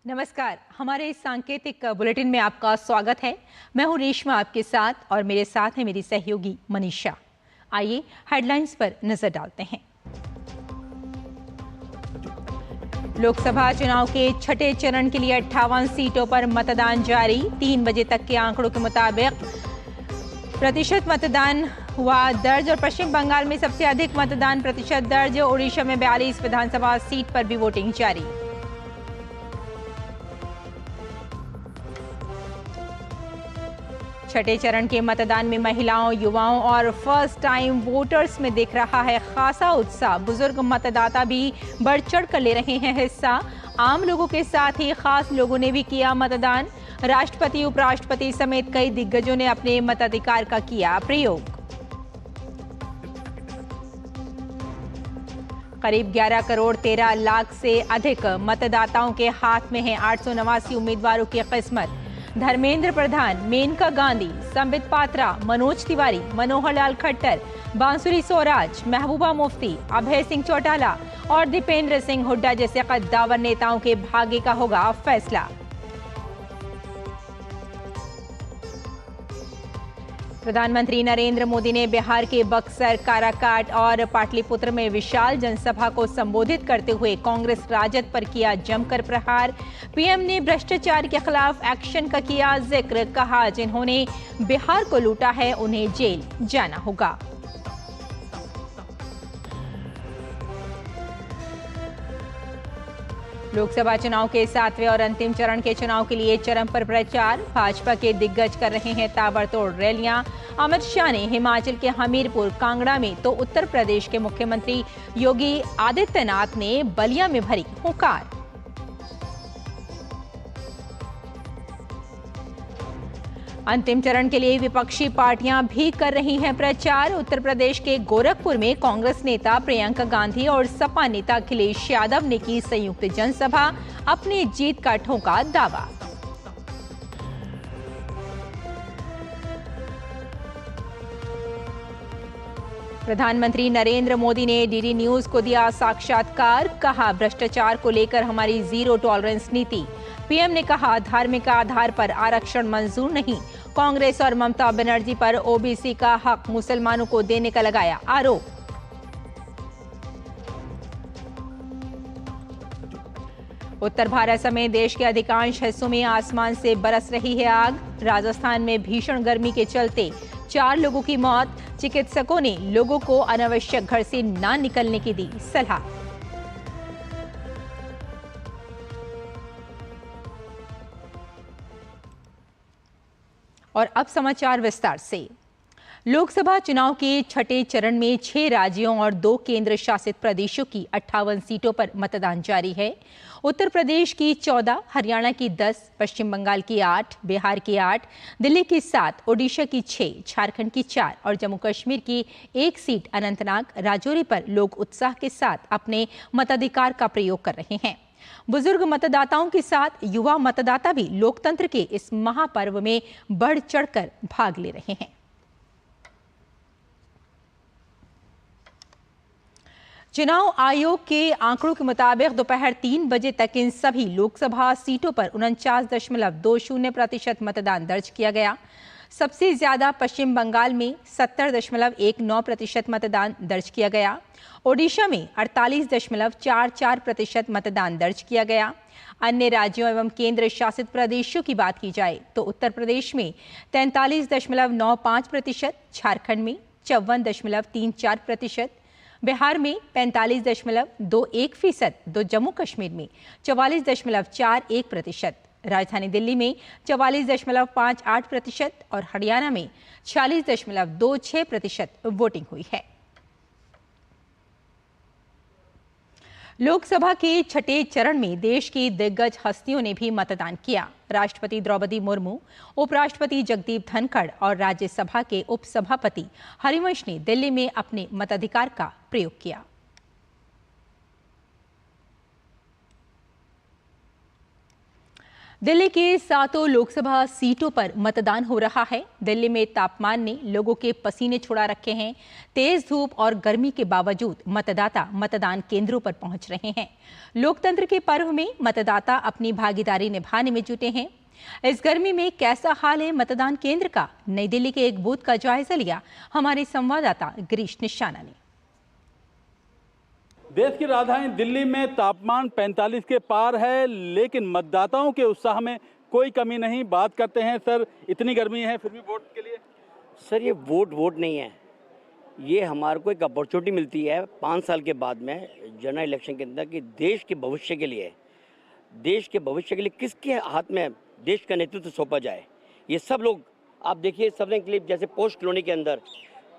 नमस्कार, हमारे इस सांकेतिक बुलेटिन में आपका स्वागत है। मैं हूं रेशमा आपके साथ और मेरे साथ है मेरी सहयोगी मनीषा। आइए हेडलाइंस पर नजर डालते हैं। लोकसभा चुनाव के छठे चरण के लिए 58 सीटों पर मतदान जारी। 3 बजे तक के आंकड़ों के मुताबिक प्रतिशत मतदान हुआ दर्ज और पश्चिम बंगाल में सबसे अधिक मतदान प्रतिशत दर्ज। ओडिशा में 42 विधानसभा सीट पर भी वोटिंग जारी। छठे चरण के मतदान में महिलाओं, युवाओं और फर्स्ट टाइम वोटर्स में दिख रहा है खासा उत्साह। बुजुर्ग मतदाता भी बढ़ चढ़ कर ले रहे हैं हिस्सा। आम लोगों के साथ ही खास लोगों ने भी किया मतदान। राष्ट्रपति, उपराष्ट्रपति समेत कई दिग्गजों ने अपने मताधिकार का किया प्रयोग। करीब 11 करोड़ 13 लाख से अधिक मतदाताओं के हाथ में है 889 उम्मीदवारों की किस्मत। धर्मेंद्र प्रधान, मेनका गांधी, संबित पात्रा, मनोज तिवारी, मनोहर लाल खट्टर, बांसुरी स्वराज, महबूबा मुफ्ती, अभय सिंह चौटाला और दीपेंद्र सिंह हुड्डा जैसे कद्दावर नेताओं के भाग्य का होगा फैसला। प्रधानमंत्री नरेंद्र मोदी ने बिहार के बक्सर, काराकाट और पाटलिपुत्र में विशाल जनसभा को संबोधित करते हुए कांग्रेस राजद पर किया जमकर प्रहार। पीएम ने भ्रष्टाचार के खिलाफ एक्शन का किया जिक्र। कहा, जिन्होंने बिहार को लूटा है उन्हें जेल जाना होगा। लोकसभा चुनाव के 7वें और अंतिम चरण के चुनाव के लिए चरम पर प्रचार। भाजपा के दिग्गज कर रहे हैं ताबड़तोड़ रैलियां। अमित शाह ने हिमाचल के हमीरपुर, कांगड़ा में तो उत्तर प्रदेश के मुख्यमंत्री योगी आदित्यनाथ ने बलिया में भरी हुंकार। अंतिम चरण के लिए विपक्षी पार्टियां भी कर रही हैं प्रचार। उत्तर प्रदेश के गोरखपुर में कांग्रेस नेता प्रियंका गांधी और सपा नेता अखिलेश यादव ने की संयुक्त जनसभा। अपनी जीत का ठोका दावा। प्रधानमंत्री नरेंद्र मोदी ने डीडी न्यूज को दिया साक्षात्कार। कहा, भ्रष्टाचार को लेकर हमारी जीरो टॉलरेंस नीति। पीएम ने कहा, धार्मिक आधार पर आरक्षण मंजूर नहीं। कांग्रेस और ममता बनर्जी पर ओबीसी का हक मुसलमानों को देने का लगाया आरोप। उत्तर भारत समेत देश के अधिकांश हिस्सों में आसमान से बरस रही है आग। राजस्थान में भीषण गर्मी के चलते 4 लोगों की मौत। चिकित्सकों ने लोगों को अनावश्यक घर से ना निकलने की दी सलाह। और अब समाचार विस्तार से। लोकसभा चुनाव के छठे चरण में 6 राज्यों और 2 केंद्र शासित प्रदेशों की 58 सीटों पर मतदान जारी है। उत्तर प्रदेश की 14, हरियाणा की 10, पश्चिम बंगाल की 8, बिहार की 8, दिल्ली की 7, ओडिशा की 6, झारखंड की 4 और जम्मू कश्मीर की 1 सीट अनंतनाग, राजौरी पर लोग उत्साह के साथ अपने मताधिकार का प्रयोग कर रहे हैं। बुजुर्ग मतदाताओं के साथ युवा मतदाता भी लोकतंत्र के इस महापर्व में बढ़ चढ़कर भाग ले रहे हैं। चुनाव आयोग के आंकड़ों के मुताबिक दोपहर 3 बजे तक इन सभी लोकसभा सीटों पर 49.20% मतदान दर्ज किया गया। सबसे ज्यादा पश्चिम बंगाल में 70.19% मतदान दर्ज किया गया। ओडिशा में 48.44% मतदान दर्ज किया गया। अन्य राज्यों एवं केंद्र शासित प्रदेशों की बात की जाए तो उत्तर प्रदेश में 43.95%, झारखंड में 54.34%, बिहार में 45.21%, तो जम्मू कश्मीर में 44.41%, राजधानी दिल्ली में 44.58% और हरियाणा में 46.26% वोटिंग हुई है। लोकसभा के छठे चरण में देश की दिग्गज हस्तियों ने भी मतदान किया। राष्ट्रपति द्रौपदी मुर्मू, उपराष्ट्रपति जगदीप धनखड़ और राज्यसभा के उपसभापति हरिवंश ने दिल्ली में अपने मताधिकार का प्रयोग किया। दिल्ली के 7 लोकसभा सीटों पर मतदान हो रहा है। दिल्ली में तापमान ने लोगों के पसीने छुड़ा रखे हैं। तेज धूप और गर्मी के बावजूद मतदाता मतदान केंद्रों पर पहुंच रहे हैं। लोकतंत्र के पर्व में मतदाता अपनी भागीदारी निभाने में जुटे हैं। इस गर्मी में कैसा हाल है मतदान केंद्र का? नई दिल्ली के एक बूथ का जायजा लिया हमारे संवाददाता गिरीश निशाना ने। देश की राजधानी दिल्ली में तापमान 45 के पार है, लेकिन मतदाताओं के उत्साह में कोई कमी नहीं। बात करते हैं सर, इतनी गर्मी है फिर भी वोट के लिए? सर ये वोट नहीं है, ये हमारे को एक अपॉर्चुनिटी मिलती है 5 साल के बाद में जनरल इलेक्शन के अंदर कि देश के भविष्य के लिए किसके हाथ में देश का नेतृत्व सौंपा जाए। ये सब लोग आप देखिए, सबने क्लिप जैसे पोस्ट कॉलोनी के अंदर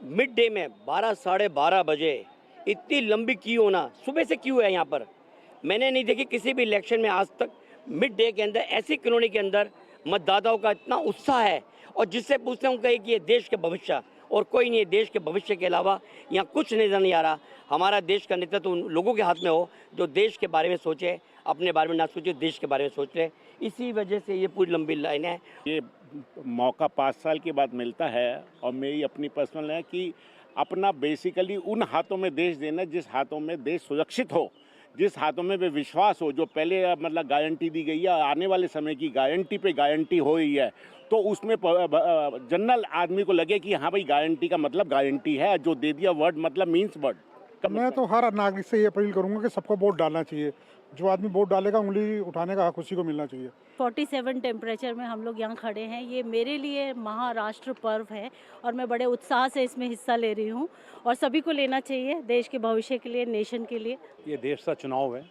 मिड डे में 12 साढ़े 12 बजे इतनी लंबी क्यू होना, सुबह से क्यू है यहाँ पर। मैंने नहीं देखी किसी भी इलेक्शन में आज तक मिड डे के अंदर ऐसी कॉलोनी के अंदर मतदाताओं का इतना उत्साह है। और जिससे पूछते हैं कहे कि ये देश के भविष्य, और कोई नहीं है देश के भविष्य के अलावा यहाँ कुछ नजर नहीं आ रहा। हमारा देश का नेतृत्व उन लोगों के हाथ में हो जो देश के बारे में सोचे, अपने बारे में ना सोचे, देश के बारे में सोच रहे। इसी वजह से ये पूरी लंबी लाइन है। ये मौका 5 साल के बाद मिलता है और मेरी अपनी पर्सनल है कि अपना बेसिकली उन हाथों में देश देना जिस हाथों में देश सुरक्षित हो, जिस हाथों में वे विश्वास हो, जो पहले मतलब गारंटी दी गई है, आने वाले समय की गारंटी पे गारंटी हो रही है, तो उसमें जनरल आदमी को लगे कि हाँ भाई गारंटी का मतलब गारंटी है, जो दे दिया वर्ड मतलब मीन्स वर्ड। मैं तो हर नागरिक से ये अपील करूंगा कि सबको वोट डालना चाहिए। जो आदमी वोट डालेगा उंगली उठाने का हक उसी को मिलना चाहिए। 47 टेम्परेचर में हम लोग यहाँ खड़े हैं। ये मेरे लिए महाराष्ट्र पर्व है और मैं बड़े उत्साह से इसमें हिस्सा ले रही हूँ और सभी को लेना चाहिए देश के भविष्य के लिए, नेशन के लिए। ये देश का चुनाव है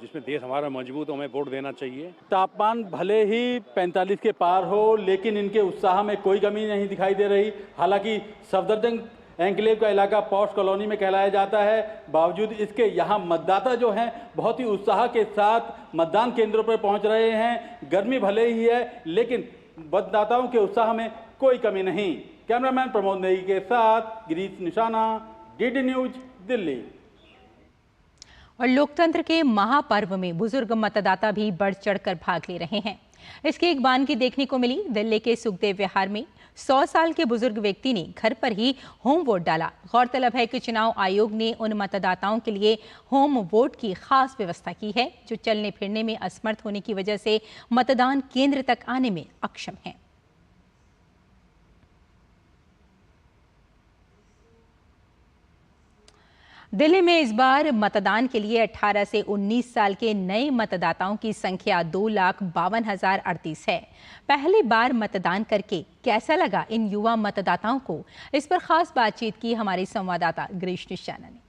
जिसमें देश हमारा मजबूत हो, हमें वोट देना चाहिए। तापमान भले ही 45 के पार हो, लेकिन इनके उत्साह में कोई कमी नहीं दिखाई दे रही। हालांकि सफदरजंग एन्क्लेव का इलाका पॉश कॉलोनी में कहलाया जाता है, बावजूद इसके यहाँ मतदाता जो हैं बहुत ही उत्साह के साथ मतदान केंद्रों पर पहुँच रहे हैं। गर्मी भले ही है, लेकिन मतदाताओं के उत्साह में कोई कमी नहीं। कैमरामैन प्रमोद नेगी के साथ गिरीश निशाना, डीडी न्यूज, दिल्ली। और लोकतंत्र के महापर्व में बुजुर्ग मतदाता भी बढ़ चढ़कर भाग ले रहे हैं। इसकी एक बानगी देखने को मिली दिल्ली के सुखदेव विहार में। 100 साल के बुजुर्ग व्यक्ति ने घर पर ही होम वोट डाला। गौरतलब है कि चुनाव आयोग ने उन मतदाताओं के लिए होम वोट की खास व्यवस्था की है जो चलने फिरने में असमर्थ होने की वजह से मतदान केंद्र तक आने में अक्षम हैं। दिल्ली में इस बार मतदान के लिए 18 से 19 साल के नए मतदाताओं की संख्या 2,52,038 है। पहली बार मतदान करके कैसा लगा इन युवा मतदाताओं को? इस पर खास बातचीत की हमारे संवाददाता गिरीश निशाना ने।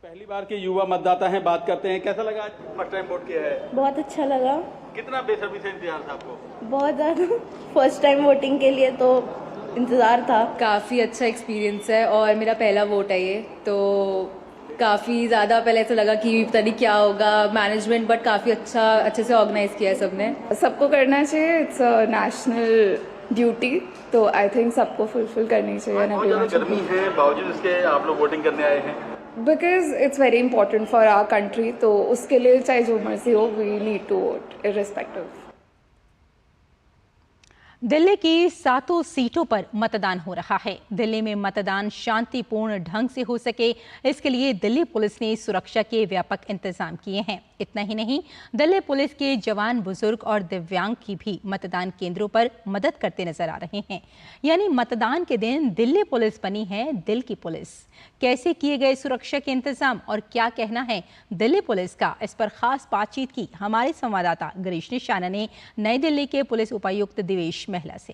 पहली बार के युवा मतदाता हैं, बात करते हैं। कैसा लगा आज फर्स्ट टाइम वोट किया है? बहुत अच्छा लगा। कितना बेसब्री से इंतजार था आपको? बहुत ज़्यादा। फर्स्ट टाइम वोटिंग के लिए तो इंतज़ार था। काफ़ी अच्छा एक्सपीरियंस है और मेरा पहला वोट है ये, तो काफ़ी ज़्यादा पहले ऐसा लगा कि पता नहीं क्या होगा मैनेजमेंट, बट काफ़ी अच्छे से ऑर्गेनाइज किया है सबने। सबको करना चाहिए, इट्स अ नेशनल ड्यूटी, तो आई थिंक सबको फुलफिल करनी चाहिए। गर्मी है, बावजूद इसके आप लोग वोटिंग करने आए हैं? Because it's very important for our country, तो उसके लिए चाहे जो मर्जी हो, we need to vote irrespective. Delhi की 7 सीटों पर मतदान हो रहा है। दिल्ली में मतदान शांतिपूर्ण ढंग से हो सके, इसके लिए दिल्ली पुलिस ने सुरक्षा के व्यापक इंतजाम किए हैं। इतना ही नहीं, दिल्ली पुलिस के जवान, बुजुर्ग और दिव्यांग की भी मतदान केंद्रों पर मदद करते नजर आ रहे हैं। यानी मतदान के दिन दिल्ली पुलिस बनी है दिल की पुलिस। कैसे किए गए सुरक्षा के इंतजाम और क्या कहना है दिल्ली पुलिस का, इस पर खास बातचीत की हमारे संवाददाता गिरीश निशाना ने नई दिल्ली के पुलिस उपायुक्त दिवेश महिला से।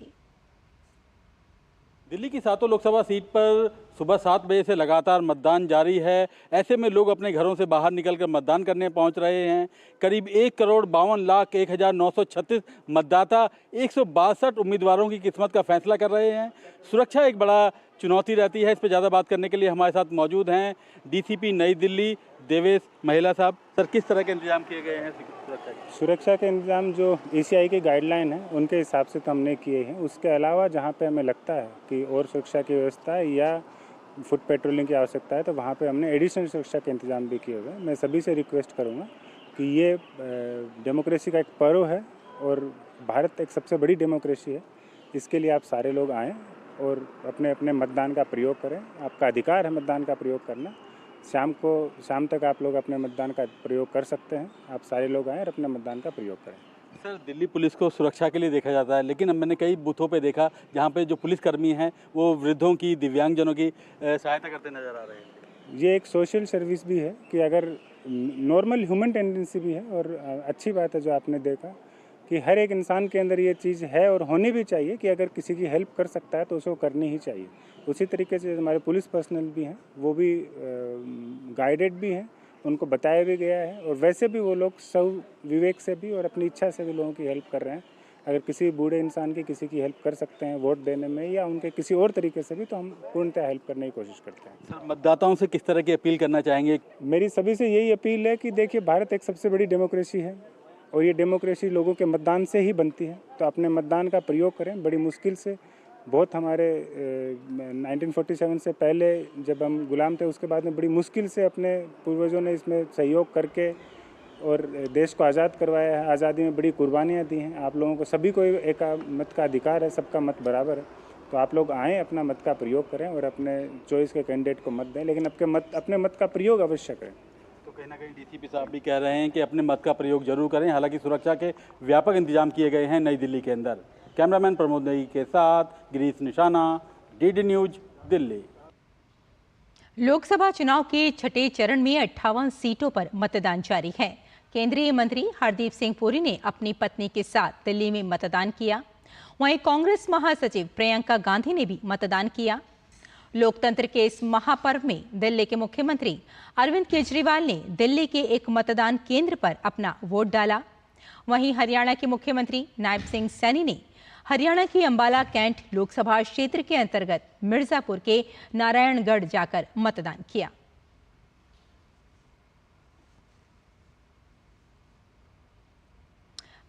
दिल्ली की 7 लोकसभा सीट पर सुबह 7 बजे से लगातार मतदान जारी है। ऐसे में लोग अपने घरों से बाहर निकलकर मतदान करने पहुंच रहे हैं। करीब 1,52,01,936 मतदाता 162 उम्मीदवारों की किस्मत का फैसला कर रहे हैं। सुरक्षा एक बड़ा चुनौती रहती है। इस पर ज़्यादा बात करने के लिए हमारे साथ मौजूद हैं डीसीपी नई दिल्ली देवेश महिला साहब। सर, किस तरह के इंतजाम किए गए हैं सुरक्षा के इंतजाम जो ECI की गाइडलाइन है उनके हिसाब से तो हमने किए हैं। उसके अलावा जहाँ पे हमें लगता है कि और सुरक्षा की व्यवस्था है या फुट पेट्रोलिंग की आवश्यकता है, तो वहाँ पे हमने एडिशनल सुरक्षा के इंतजाम भी किए हुए हैं। मैं सभी से रिक्वेस्ट करूँगा कि ये डेमोक्रेसी का एक पर्व है और भारत एक सबसे बड़ी डेमोक्रेसी है। इसके लिए आप सारे लोग आएँ और अपने अपने मतदान का प्रयोग करें। आपका अधिकार है मतदान का प्रयोग करना। शाम तक आप लोग अपने मतदान का प्रयोग कर सकते हैं। आप सारे लोग आएँ और अपने मतदान का प्रयोग करें। सर, दिल्ली पुलिस को सुरक्षा के लिए देखा जाता है, लेकिन अब मैंने कई बूथों पे देखा जहाँ पे जो पुलिसकर्मी हैं वो वृद्धों की, दिव्यांगजनों की सहायता करते नजर आ रहे हैं। ये एक सोशल सर्विस भी है कि अगर नॉर्मल ह्यूमन टेंडेंसी भी है और अच्छी बात है जो आपने देखा कि हर एक इंसान के अंदर ये चीज़ है और होनी भी चाहिए कि अगर किसी की हेल्प कर सकता है तो उसको करनी ही चाहिए। उसी तरीके से हमारे पुलिस पर्सनल भी हैं, वो भी गाइडेड भी हैं, उनको बताया भी गया है और वैसे भी वो लोग सब विवेक से भी और अपनी इच्छा से भी लोगों की हेल्प कर रहे हैं। अगर किसी बूढ़े इंसान की किसी की हेल्प कर सकते हैं वोट देने में या उनके किसी और तरीके से भी, तो हम पूर्णतः हेल्प करने की कोशिश करते हैं। सर, मतदाताओं से किस तरह की अपील करना चाहेंगे? मेरी सभी से यही अपील है कि देखिए, भारत एक सबसे बड़ी डेमोक्रेसी है और ये डेमोक्रेसी लोगों के मतदान से ही बनती है। तो अपने मतदान का प्रयोग करें। बड़ी मुश्किल से बहुत हमारे 1947 से पहले जब हम गुलाम थे उसके बाद में बड़ी मुश्किल से अपने पूर्वजों ने इसमें सहयोग करके और देश को आज़ाद करवाया है। आज़ादी में बड़ी कुर्बानियाँ दी हैं। आप लोगों को सभी को एक मत का अधिकार है, सबका मत बराबर है। तो आप लोग आएँ, अपना मत का प्रयोग करें और अपने चॉइस के कैंडिडेट को मत दें, लेकिन अपने मत का प्रयोग अवश्य करें। तो कहीं ना कहीं डीसीपी साहब भी कह रहे हैं कि अपने मत का प्रयोग जरूर करें। हालांकि सुरक्षा के व्यापक इंतजाम किए गए हैं नई दिल्ली के अंदर। कैमरामैन प्रमोद नेगी के साथ गिरीश निशाना, डीडी न्यूज, दिल्ली। लोकसभा चुनाव के छठे चरण में 58 सीटों पर मतदान जारी है। केंद्रीय मंत्री हरदीप सिंह पुरी ने अपनी पत्नी के साथ दिल्ली में मतदान किया। वहीं कांग्रेस महासचिव प्रियंका गांधी ने भी मतदान किया। लोकतंत्र के इस महापर्व में दिल्ली के मुख्यमंत्री अरविंद केजरीवाल ने दिल्ली के एक मतदान केंद्र पर अपना वोट डाला। वहीं हरियाणा के मुख्यमंत्री नायब सिंह सैनी ने हरियाणा की अंबाला कैंट लोकसभा क्षेत्र के अंतर्गत मिर्जापुर के नारायणगढ़ जाकर मतदान किया।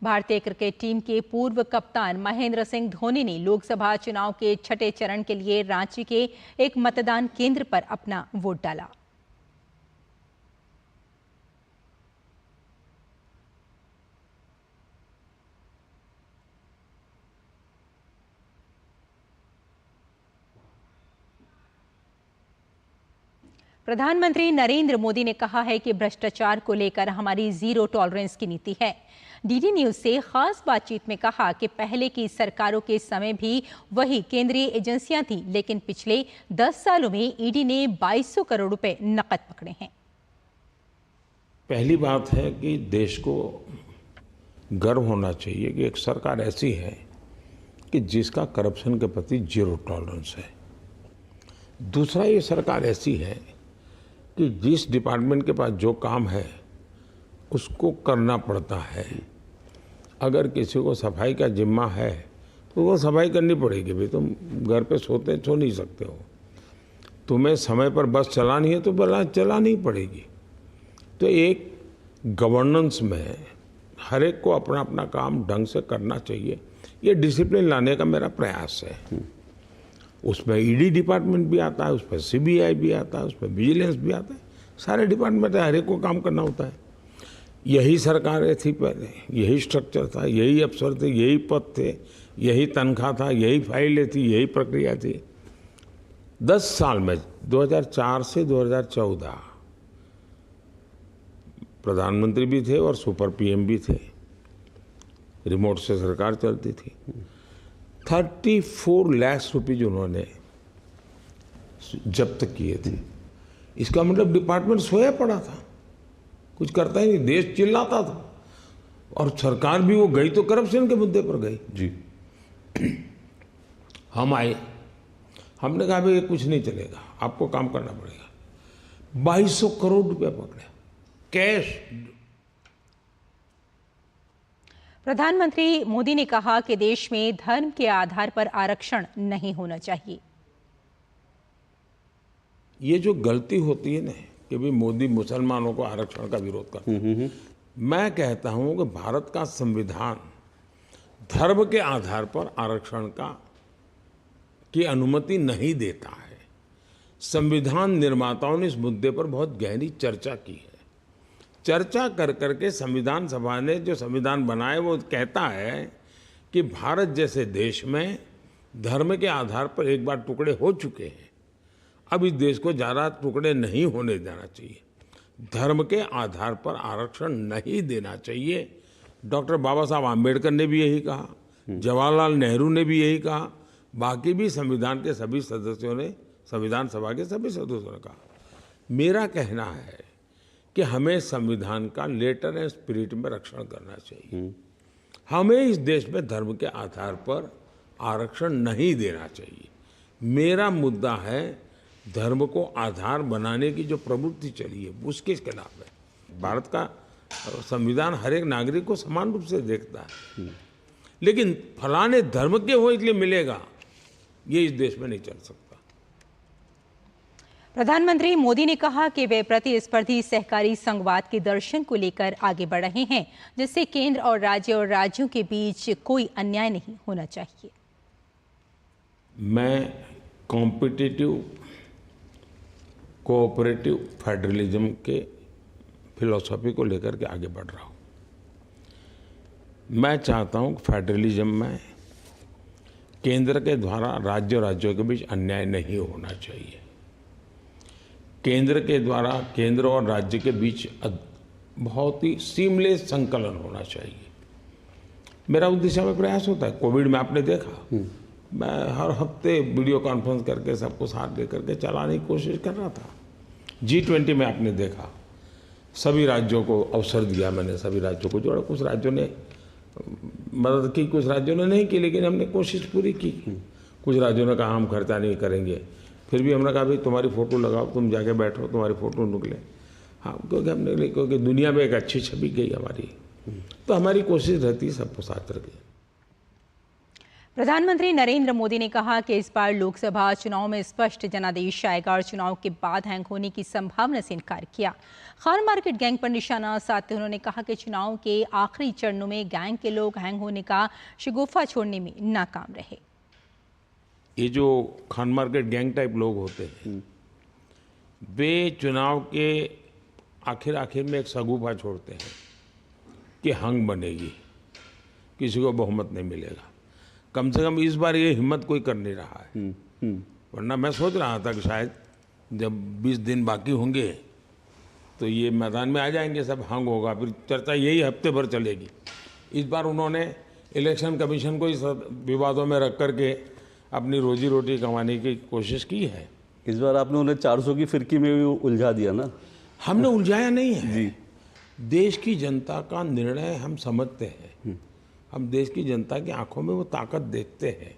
भारतीय क्रिकेट टीम के पूर्व कप्तान महेंद्र सिंह धोनी ने लोकसभा चुनाव के छठे चरण के लिए रांची के एक मतदान केंद्र पर अपना वोट डाला। प्रधानमंत्री नरेंद्र मोदी ने कहा है कि भ्रष्टाचार को लेकर हमारी जीरो टॉलरेंस की नीति है। डीडी न्यूज से खास बातचीत में कहा कि पहले की सरकारों के समय भी वही केंद्रीय एजेंसियां थी, लेकिन पिछले 10 सालों में ईडी ने 2200 करोड़ रुपए नकद पकड़े हैं। पहली बात है कि देश को गर्व होना चाहिए कि एक सरकार ऐसी है कि जिसका करप्शन के प्रति जीरो टॉलरेंस है। दूसरा, ये सरकार ऐसी है कि जिस डिपार्टमेंट के पास जो काम है उसको करना पड़ता है। अगर किसी को सफाई का जिम्मा है तो वो सफाई करनी पड़ेगी। भाई तुम घर पे सो नहीं सकते हो, तुम्हें समय पर बस चलानी है तो बस चलानी पड़ेगी। तो एक गवर्नेंस में हर एक को अपना अपना काम ढंग से करना चाहिए। ये डिसिप्लिन लाने का मेरा प्रयास है। उसमें ईडी डिपार्टमेंट भी आता है, उसमें सीबीआई भी आता है, उसमें विजिलेंस भी आता है। सारे डिपार्टमेंट हर एक को काम करना होता है। यही सरकारें थी पहले, यही स्ट्रक्चर था, यही अफसर थे, यही पद थे, यही तनख्वाह था, यही फाइलें थी, यही प्रक्रिया थी। 10 साल में 2004 से 2014 प्रधानमंत्री भी थे और सुपर पीएम भी थे। रिमोट से सरकार चलती थी। 34 लाख रुपये उन्होंने जब्त किए थे। इसका मतलब डिपार्टमेंट सोया पड़ा था, कुछ करता ही नहीं, देश चिल्लाता था। और सरकार भी वो गई तो करप्शन के मुद्दे पर गई जी। हम आए, हमने कहा भाई ये कुछ नहीं चलेगा, आपको काम करना पड़ेगा। 2200 करोड़ रुपया पकड़े कैश। प्रधानमंत्री मोदी ने कहा कि देश में धर्म के आधार पर आरक्षण नहीं होना चाहिए। ये जो गलती होती है ना कि भाई मोदी मुसलमानों को आरक्षण का विरोध करता है, मैं कहता हूं कि भारत का संविधान धर्म के आधार पर आरक्षण की अनुमति नहीं देता है। संविधान निर्माताओं ने इस मुद्दे पर बहुत गहरी चर्चा की है। चर्चा कर करके संविधान सभा ने जो संविधान बनाए वो कहता है कि भारत जैसे देश में धर्म के आधार पर एक बार टुकड़े हो चुके हैं, अब इस देश को ज़्यादा टुकड़े नहीं होने देना चाहिए, धर्म के आधार पर आरक्षण नहीं देना चाहिए। डॉक्टर बाबा साहब आम्बेडकर ने भी यही कहा, जवाहरलाल नेहरू ने भी यही कहा, बाकी भी संविधान के सभी सदस्यों ने, संविधान सभा के सभी सदस्यों ने कहा। मेरा कहना है कि हमें संविधान का लेटर एंड स्पिरिट में रक्षण करना चाहिए। हमें इस देश में धर्म के आधार पर आरक्षण नहीं देना चाहिए। मेरा मुद्दा है धर्म को आधार बनाने की जो प्रवृत्ति चली है उसके खिलाफ है। भारत का संविधान हर एक नागरिक को समान रूप से देखता है, लेकिन फलाने धर्म के हो इसलिए मिलेगा, ये इस देश में नहीं चल सकता। प्रधानमंत्री मोदी ने कहा कि वे प्रतिस्पर्धी सहकारी संघवाद के दर्शन को लेकर आगे बढ़ रहे हैं, जिससे केंद्र और राज्यों के बीच कोई अन्याय नहीं होना चाहिए। मैं कॉम्पिटिटिव कोऑपरेटिव फेडरलिज्म के फिलॉसफी को लेकर के आगे बढ़ रहा हूँ। मैं चाहता हूँ कि फेडरलिज्म में केंद्र के द्वारा राज्यों के बीच अन्याय नहीं होना चाहिए। केंद्र के द्वारा केंद्र और राज्य के बीच बहुत ही सीमलेस संकलन होना चाहिए। मेरा उस दिशा में प्रयास होता है। कोविड में आपने देखा, मैं हर हफ्ते वीडियो कॉन्फ्रेंस करके सबको साथ लेकर के चलाने की कोशिश कर रहा था। G20 में आपने देखा, सभी राज्यों को अवसर दिया, मैंने सभी राज्यों को जोड़ा। कुछ राज्यों ने मदद की, कुछ राज्यों ने नहीं की, लेकिन हमने कोशिश पूरी की। कुछ राज्यों ने कहा हम खर्चा नहीं करेंगे, फिर भी हमने कहा भाई तुम्हारी फ़ोटो लगाओ, तुम जाके बैठो, तुम्हारी फ़ोटो निकले। हाँ, क्योंकि दुनिया में एक अच्छी छवि गई हमारी, तो हमारी कोशिश रहती है सबको साथ रखें। प्रधानमंत्री नरेंद्र मोदी ने कहा कि इस बार लोकसभा चुनाव में स्पष्ट जनादेश आएगा और चुनाव के बाद हैंग होने की संभावना से इनकार किया। खान मार्केट गैंग पर निशाना साधते उन्होंने कहा कि चुनाव के आखिरी चरणों में गैंग के लोग हैंग होने का शगुफा छोड़ने में नाकाम रहे। ये जो खान मार्केट गैंग टाइप लोग होते हैं, वे चुनाव के आखिर में एक शगुफा छोड़ते हैं कि हंग बनेगी, किसी को बहुमत नहीं मिलेगा। कम से कम इस बार ये हिम्मत कोई कर नहीं रहा है, वरना मैं सोच रहा था कि शायद जब 20 दिन बाकी होंगे तो ये मैदान में आ जाएंगे, सब हंग होगा, फिर चर्चा यही हफ्ते भर चलेगी। इस बार उन्होंने इलेक्शन कमीशन को इस विवादों में रख करके अपनी रोजी रोटी कमाने की कोशिश की है। इस बार आपने उन्हें 400 की फिरकी में भी उलझा दिया ना। हमने उलझाया नहीं है जी। देश की जनता का निर्णय हम समझते हैं, हम देश की जनता की आंखों में वो ताकत देखते हैं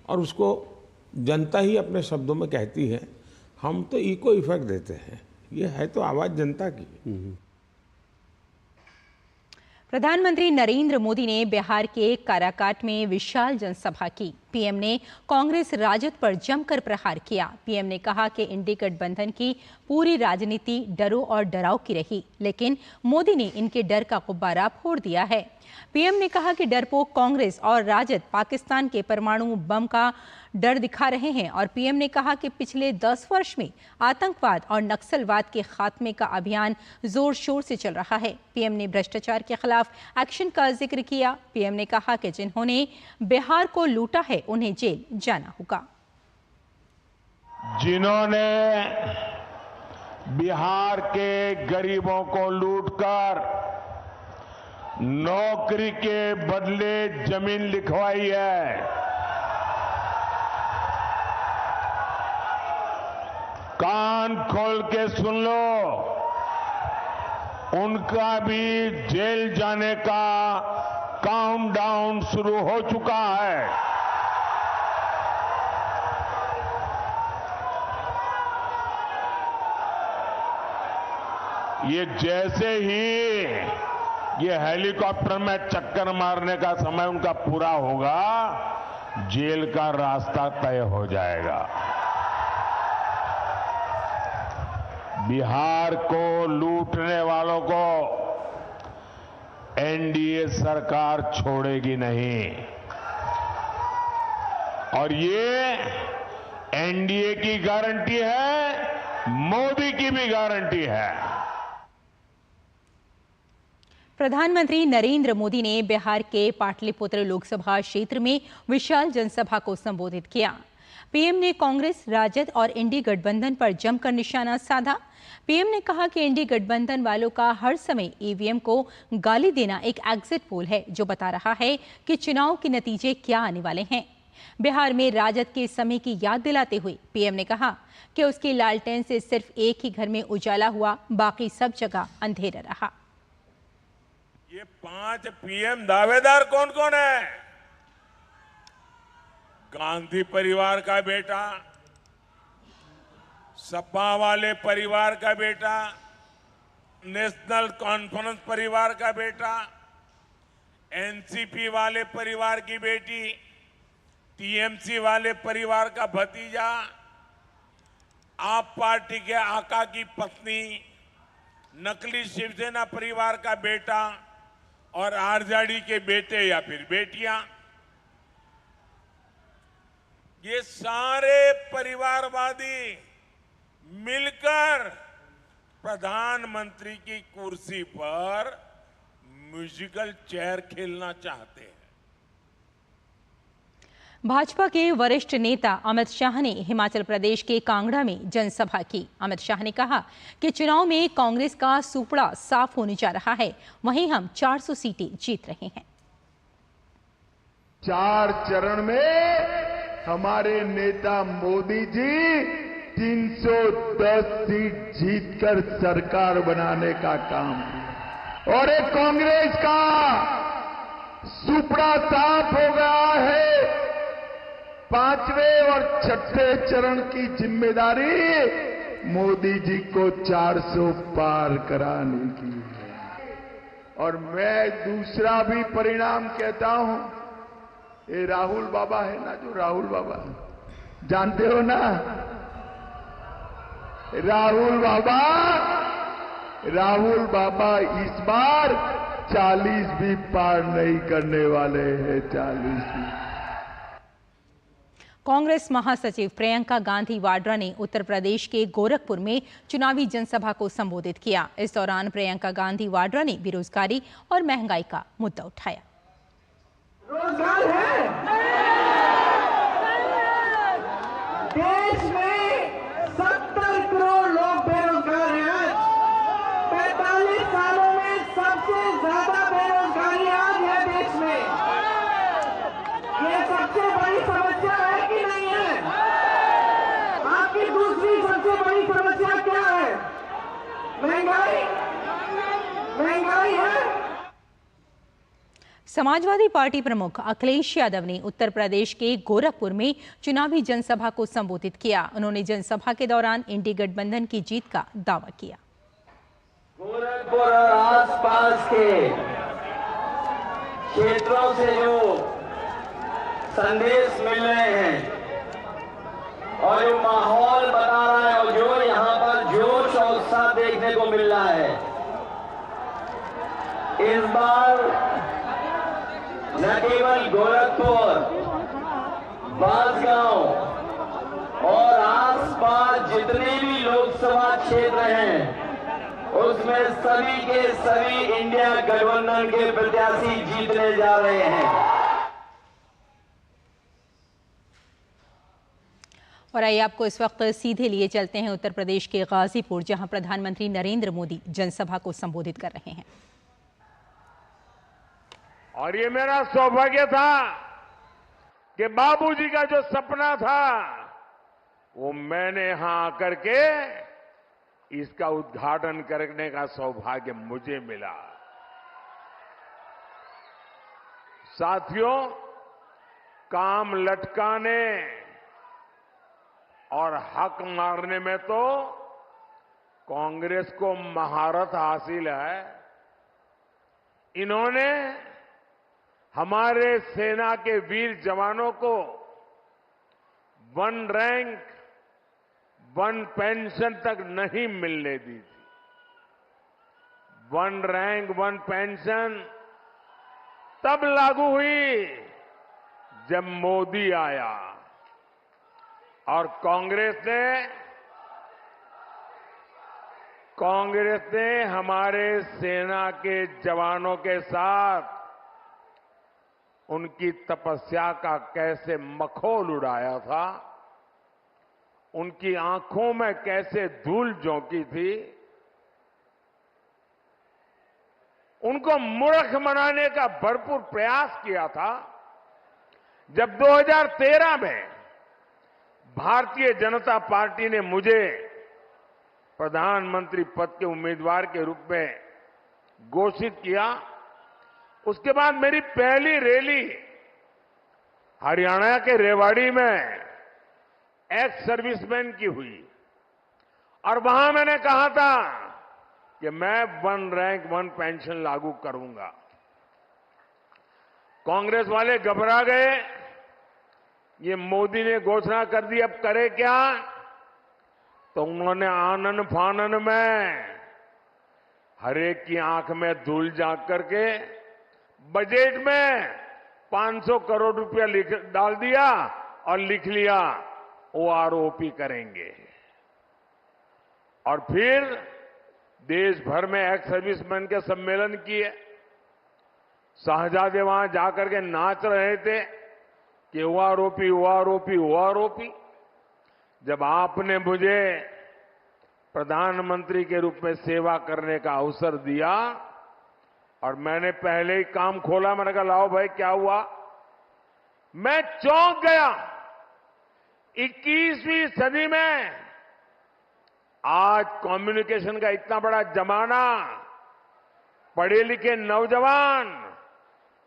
और उसको जनता ही अपने शब्दों में कहती है, हम तो इको इफेक्ट देते हैं। ये है तो आवाज़ जनता की। प्रधानमंत्री नरेंद्र मोदी ने बिहार के काराकाट में विशाल जनसभा की। पीएम ने कांग्रेस राजद पर जमकर प्रहार किया। पीएम ने कहा कि इंडी गठबंधन की पूरी राजनीति डरो और डराव की रही, लेकिन मोदी ने इनके डर का गुब्बारा फोड़ दिया है। पीएम ने कहा कि डरपोक कांग्रेस और राजद पाकिस्तान के परमाणु बम का डर दिखा रहे हैं और पीएम ने कहा कि पिछले 10 वर्ष में आतंकवाद और नक्सलवाद के खात्मे का अभियान जोर शोर से चल रहा है। पीएम ने भ्रष्टाचार के खिलाफ एक्शन का जिक्र किया। पीएम ने कहा कि जिन्होंने बिहार को लूटा है उन्हें जेल जाना होगा। जिन्होंने बिहार के गरीबों को लूटकर नौकरी के बदले जमीन लिखवाई है, कान खोल के सुन लो, उनका भी जेल जाने का काउंटडाउन शुरू हो चुका है। ये जैसे ही ये हेलीकॉप्टर में चक्कर मारने का समय उनका पूरा होगा, जेल का रास्ता तय हो जाएगा। बिहार को लूटने वालों को एनडीए सरकार छोड़ेगी नहीं और ये एनडीए की गारंटी है, मोदी की भी गारंटी है। प्रधानमंत्री नरेंद्र मोदी ने बिहार के पाटलिपुत्र लोकसभा क्षेत्र में विशाल जनसभा को संबोधित किया। पीएम ने कांग्रेस, राजद और इंडी गठबंधन पर जमकर निशाना साधा। पीएम ने कहा कि इंडी गठबंधन वालों का हर समय ईवीएम को गाली देना एक एग्जिट पोल है, जो बता रहा है कि चुनाव के नतीजे क्या आने वाले हैं। बिहार में राजद के समय की याद दिलाते हुए पीएम ने कहा कि उसकी लालटेन से सिर्फ एक ही घर में उजाला हुआ, बाकी सब जगह अंधेरा रहा। ये 5 पीएम दावेदार कौन कौन है? गांधी परिवार का बेटा, सपा वाले परिवार का बेटा, नेशनल कॉन्फ्रेंस परिवार का बेटा, एनसीपी वाले परिवार की बेटी, टीएमसी वाले परिवार का भतीजा, आप पार्टी के आका की पत्नी, नकली शिवसेना परिवार का बेटा और आरजेडी के बेटे या फिर बेटियां, ये सारे परिवारवादी मिलकर प्रधानमंत्री की कुर्सी पर म्यूजिकल चेयर खेलना चाहते हैं। भाजपा के वरिष्ठ नेता अमित शाह ने हिमाचल प्रदेश के कांगड़ा में जनसभा की। अमित शाह ने कहा कि चुनाव में कांग्रेस का सुपड़ा साफ होने जा रहा है, वहीं हम 400 सीटें जीत रहे हैं। 4 चरण में हमारे नेता मोदी जी 310 सीट जीतकर सरकार बनाने का काम किया और एक कांग्रेस का सुपड़ा साफ हो गया है। 5वें और 6ठे चरण की जिम्मेदारी मोदी जी को 400 पार कराने की है। और मैं दूसरा भी परिणाम कहता हूं, ये राहुल बाबा है ना, जो राहुल बाबा जानते हो ना, राहुल बाबा इस बार 40 भी पार नहीं करने वाले हैं। 40 भी। कांग्रेस महासचिव प्रियंका गांधी वाड्रा ने उत्तर प्रदेश के गोरखपुर में चुनावी जनसभा को संबोधित किया। इस दौरान प्रियंका गांधी वाड्रा ने बेरोजगारी और महंगाई का मुद्दा उठाया। रोजगार है देश में, 70 करोड़ लोग बेरोजगार हैं। 45 सालों में सबसे ज्यादा बेरोजगारी आज है देश में। ये सबसे बड़ी समस्या है कि नहीं है? आपकी दूसरी सबसे बड़ी समस्या क्या है? महंगाई है। समाजवादी पार्टी प्रमुख अखिलेश यादव ने उत्तर प्रदेश के गोरखपुर में चुनावी जनसभा को संबोधित किया। उन्होंने जनसभा के दौरान इंडी गठबंधन की जीत का दावा किया। गोरखपुर और आसपास के क्षेत्रों से जो संदेश मिल रहे हैं और जो माहौल बता रहा है और जो यहाँ पर जोश और उत्साह देखने को मिल रहा है, इस बार न केवल गोरखपुर, बांसगांव और आसपास जितने भी लोकसभा क्षेत्र हैं, उसमें सभी के सभी इंडिया गठबंधन के प्रत्याशी जीतने जा रहे हैं। और आइए आपको इस वक्त सीधे लिए चलते हैं उत्तर प्रदेश के गाजीपुर, जहां प्रधानमंत्री नरेंद्र मोदी जनसभा को संबोधित कर रहे हैं। और ये मेरा सौभाग्य था कि बाबूजी का जो सपना था वो मैंने यहां आकर के इसका उद्घाटन करने का सौभाग्य मुझे मिला। साथियों, काम लटकाने और हक मारने में तो कांग्रेस को महारत हासिल है। इन्होंने हमारे सेना के वीर जवानों को 1 रैंक 1 पेंशन तक नहीं मिलने दी थी। 1 रैंक 1 पेंशन तब लागू हुई जब मोदी आया और कांग्रेस ने कांग्रेस ने हमारे सेना के जवानों के साथ उनकी तपस्या का कैसे मखौल उड़ाया था, उनकी आंखों में कैसे धूल झोंकी थी, उनको मूर्ख बनाने का भरपूर प्रयास किया था। जब 2013 में भारतीय जनता पार्टी ने मुझे प्रधानमंत्री पद के उम्मीदवार के रूप में घोषित किया, उसके बाद मेरी पहली रैली हरियाणा के रेवाड़ी में एक्स सर्विसमैन की हुई और वहां मैंने कहा था कि मैं 1 रैंक 1 पेंशन लागू करूंगा। कांग्रेस वाले घबरा गए, ये मोदी ने घोषणा कर दी, अब करे क्या? तो उन्होंने आनन फानन में हर एक की आंख में धूल झांक करके बजट में 500 करोड़ रुपया डाल दिया और लिख लिया ओआरओपी करेंगे। और फिर देश भर में एक्स सर्विसमैन के सम्मेलन किए। शाहजादे वहां जाकर के नाच रहे थे कि ओआरओपी ओआरओपी ओआरओपी। जब आपने मुझे प्रधानमंत्री के रूप में सेवा करने का अवसर दिया और मैंने पहले ही काम खोला, मैंने कहा लाओ भाई क्या हुआ, मैं चौंक गया। 21वीं सदी में आज कम्युनिकेशन का इतना बड़ा जमाना, पढ़े लिखे नौजवान,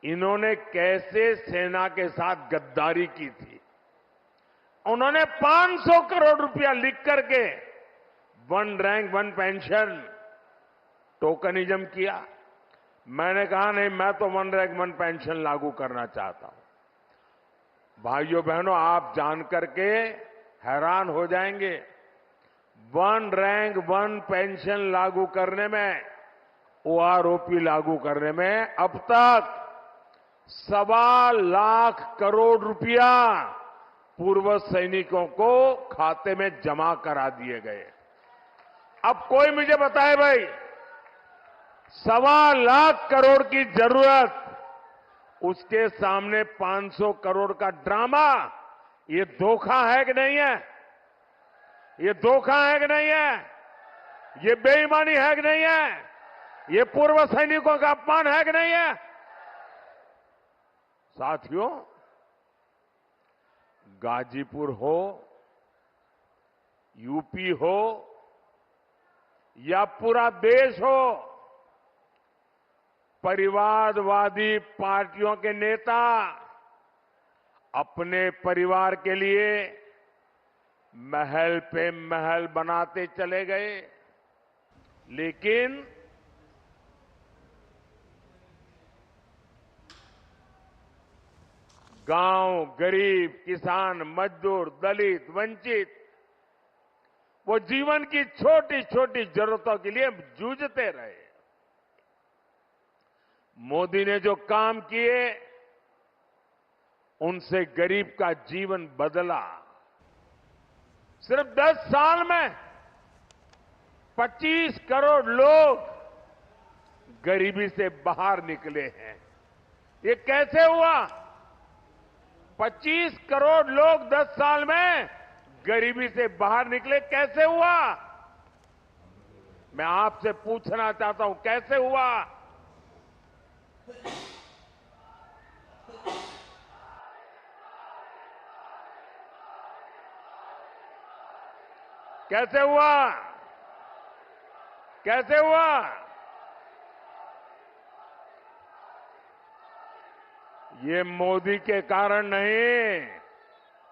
इन्होंने कैसे सेना के साथ गद्दारी की थी। उन्होंने 500 करोड़ रुपया लिख करके 1 रैंक 1 पेंशन टोकनिज्म किया। मैंने कहा नहीं, मैं तो 1 रैंक 1 पेंशन लागू करना चाहता हूं। भाइयों बहनों, आप जान करके हैरान हो जाएंगे, 1 रैंक 1 पेंशन लागू करने में, ओआरओपी लागू करने में अब तक 1.25 लाख करोड़ रुपया पूर्व सैनिकों को खाते में जमा करा दिए गए। अब कोई मुझे बताए भाई, 1.25 लाख करोड़ की जरूरत, उसके सामने 500 करोड़ का ड्रामा, ये धोखा है कि नहीं है? ये धोखा है कि नहीं है? ये बेईमानी है कि नहीं है? ये पूर्व सैनिकों का अपमान है कि नहीं है? साथियों, गाजीपुर हो, यूपी हो या पूरा देश हो, परिवारवादी पार्टियों के नेता अपने परिवार के लिए महल पे महल बनाते चले गए, लेकिन गांव, गरीब, किसान, मजदूर, दलित, वंचित, वो जीवन की छोटी छोटी जरूरतों के लिए जूझते रहे। मोदी ने जो काम किए, उनसे गरीब का जीवन बदला। सिर्फ 10 साल में 25 करोड़ लोग गरीबी से बाहर निकले हैं। ये कैसे हुआ? 25 करोड़ लोग 10 साल में गरीबी से बाहर निकले, कैसे हुआ? मैं आपसे पूछना चाहता हूं, कैसे हुआ? कैसे हुआ? कैसे हुआ? ये मोदी के कारण नहीं,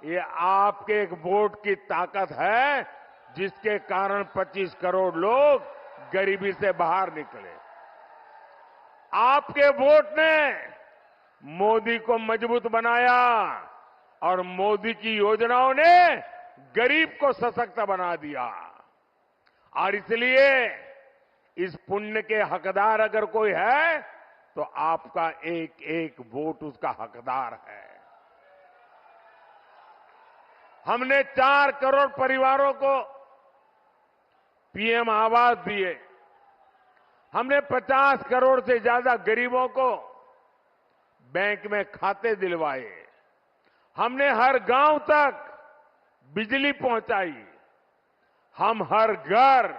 ये आपके एक वोट की ताकत है, जिसके कारण 25 करोड़ लोग गरीबी से बाहर निकले। आपके वोट ने मोदी को मजबूत बनाया और मोदी की योजनाओं ने गरीब को सशक्त बना दिया। और इसलिए इस पुण्य के हकदार अगर कोई है तो आपका एक एक वोट उसका हकदार है। हमने 4 करोड़ परिवारों को पीएम आवास दिए, हमने 50 करोड़ से ज्यादा गरीबों को बैंक में खाते दिलवाए, हमने हर गांव तक बिजली पहुंचाई, हम हर घर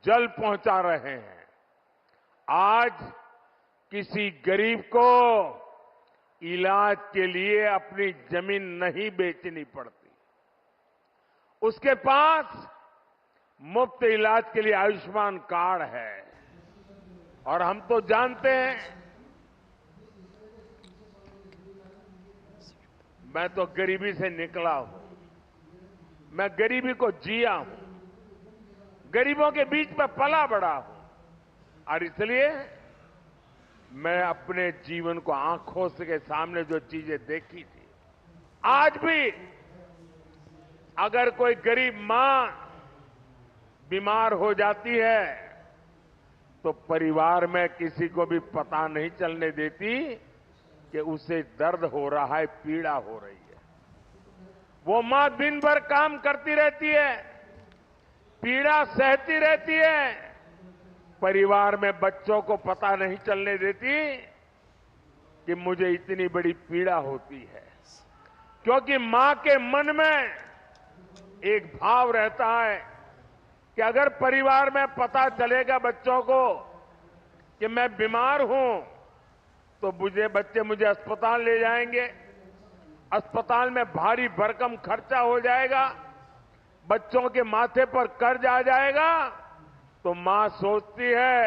जल पहुंचा रहे हैं। आज किसी गरीब को इलाज के लिए अपनी जमीन नहीं बेचनी पड़ती, उसके पास मुफ्त इलाज के लिए आयुष्मान कार्ड है। और हम तो जानते हैं, मैं तो गरीबी से निकला हूं, मैं गरीबी को जिया हूं, गरीबों के बीच में पला बड़ा हूं, और इसलिए मैं अपने जीवन को आंखों के सामने जो चीजें देखी थी, आज भी अगर कोई गरीब मां बीमार हो जाती है तो परिवार में किसी को भी पता नहीं चलने देती कि उसे दर्द हो रहा है, पीड़ा हो रही है। वो मां दिन भर काम करती रहती है, पीड़ा सहती रहती है, परिवार में बच्चों को पता नहीं चलने देती कि मुझे इतनी बड़ी पीड़ा होती है, क्योंकि मां के मन में एक भाव रहता है कि अगर परिवार में पता चलेगा बच्चों को कि मैं बीमार हूं तो बच्चे मुझे अस्पताल ले जाएंगे, अस्पताल में भारी भरकम खर्चा हो जाएगा, बच्चों के माथे पर कर्ज आ जाएगा, तो मां सोचती है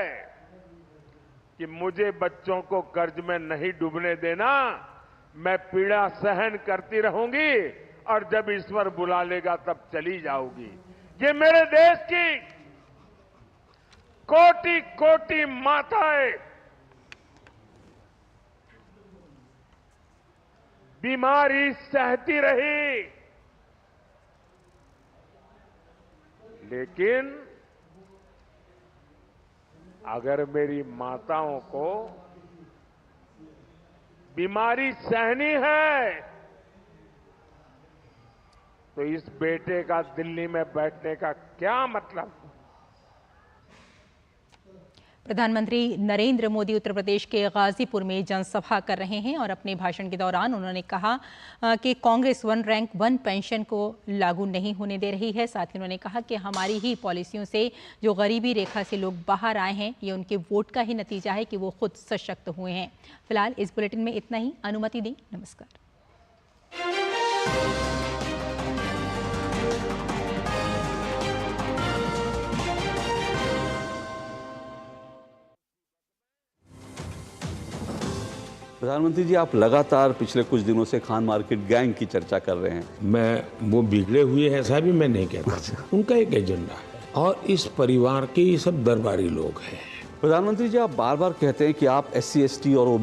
कि मुझे बच्चों को कर्ज में नहीं डूबने देना, मैं पीड़ा सहन करती रहूंगी और जब ईश्वर बुला लेगा तब चली जाऊंगी। ये मेरे देश की कोटि कोटि माताएं बीमारी सहती रही, लेकिन अगर मेरी माताओं को बीमारी सहनी है तो इस बेटे का दिल्ली में बैठने का क्या मतलब? प्रधानमंत्री नरेंद्र मोदी उत्तर प्रदेश के गाजीपुर में जनसभा कर रहे हैं और अपने भाषण के दौरान उन्होंने कहा कि कांग्रेस 1 रैंक 1 पेंशन को लागू नहीं होने दे रही है। साथ ही उन्होंने कहा कि हमारी ही पॉलिसियों से जो गरीबी रेखा से लोग बाहर आए हैं, ये उनके वोट का ही नतीजा है कि वो खुद सशक्त हुए हैं। फिलहाल इस बुलेटिन में इतना ही। अनुमति दी, नमस्कार। प्रधानमंत्री जी, आप लगातार पिछले कुछ दिनों से खान मार्केट गैंग की चर्चा कर रहे हैं। मैं वो बिगड़े हुए हैं ऐसा भी मैं नहीं कहता, उनका एक एजेंडा है और इस परिवार के ये सब दरबारी लोग हैं। प्रधानमंत्री जी, आप बार बार कहते हैं कि आप SC ST और OBC